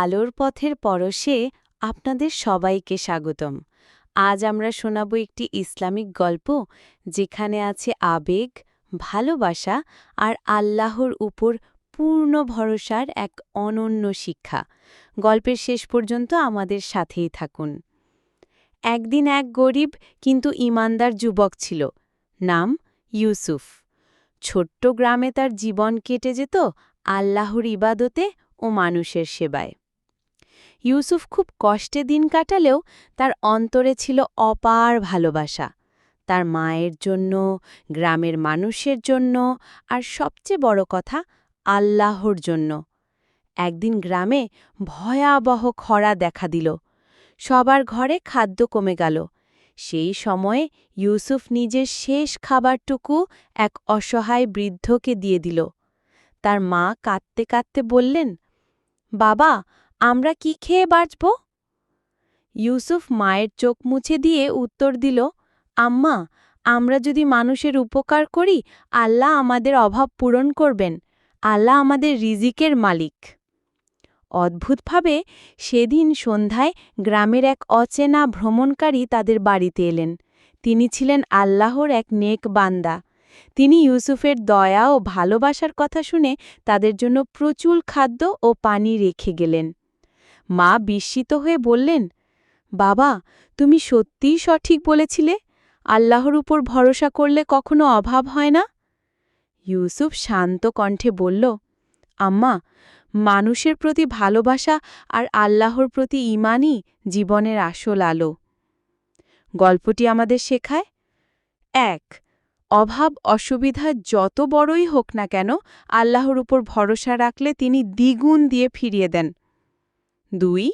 আলোর পথের পরশে আপনাদের সবাইকে স্বাগতম। আজ আমরা শোনাব একটি ইসলামিক গল্প যেখানে আছে আবেগ, ভালোবাসা আর আল্লাহর উপর পূর্ণ ভরসার এক অনন্য শিক্ষা। গল্পের শেষ পর্যন্ত আমাদের সাথেই থাকুন। একদিন এক গরিব কিন্তু ঈমানদার যুবক ছিল, নাম ইউসুফ। ছোট্ট গ্রামে তার জীবন কেটে যেত আল্লাহর ইবাদতে ও মানুষের সেবায়। ইউসুফ খুব কষ্টে দিন কাটালেও তার অন্তরে ছিল অপার ভালোবাসা, তার মায়ের জন্য, গ্রামের মানুষের জন্য আর সবচেয়ে বড় কথা আল্লাহর জন্য। একদিন গ্রামে ভয়াবহ খরা দেখা দিল, সবার ঘরে খাদ্য কমে গেল। সেই সময়ে ইউসুফ নিজের শেষ খাবারটুকু এক অসহায় বৃদ্ধকে দিয়ে দিল। তার মা কাঁদতে কাঁদতে বললেন, বাবা, আমরা কি খেয়ে বাঁচব? ইউসুফ মায়ের চোখ মুছে দিয়ে উত্তর দিল, আম্মা, আমরা যদি মানুষের উপকার করি আল্লাহ আমাদের অভাব পূরণ করবেন। আল্লাহ আমাদের রিজিকের মালিক। অদ্ভুতভাবে সেদিন সন্ধ্যায় গ্রামের এক অচেনা ভ্রমণকারী তাদের বাড়িতে এলেন। তিনি ছিলেন আল্লাহর এক নেক বান্দা। তিনি ইউসুফের দয়া ও ভালোবাসার কথা শুনে তাদের জন্য প্রচুর খাদ্য ও পানি রেখে গেলেন। মা বিস্মিত হয়ে বললেন, বাবা, তুমি সত্যিই সঠিক বলেছিলে, আল্লাহর উপর ভরসা করলে কখনো অভাব হয় না। ইউসুফ শান্ত কণ্ঠে বলল, আম্মা, মানুষের প্রতি ভালোবাসা আর আল্লাহর প্রতি ঈমানই জীবনের আসল আলো। গল্পটি আমাদের শেখায়, ১. অভাব অসুবিধা যত বড়ই হোক না কেন আল্লাহর উপর ভরসা রাখলে তিনি দ্বিগুণ দিয়ে ফিরিয়ে দেন। ২.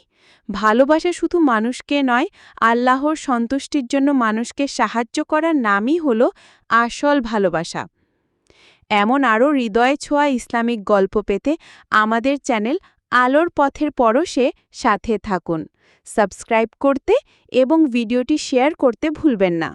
ভালোবাসা শুধু মানুষকে নয়, আল্লাহর সন্তুষ্টির জন্য মানুষকে সাহায্য করার নামই হল আসল ভালোবাসা। এমন আরও হৃদয় ছোঁয়া ইসলামিক গল্প পেতে আমাদের চ্যানেল আলোর পথের পরশে সাথে থাকুন। সাবস্ক্রাইব করতে এবং ভিডিওটি শেয়ার করতে ভুলবেন না।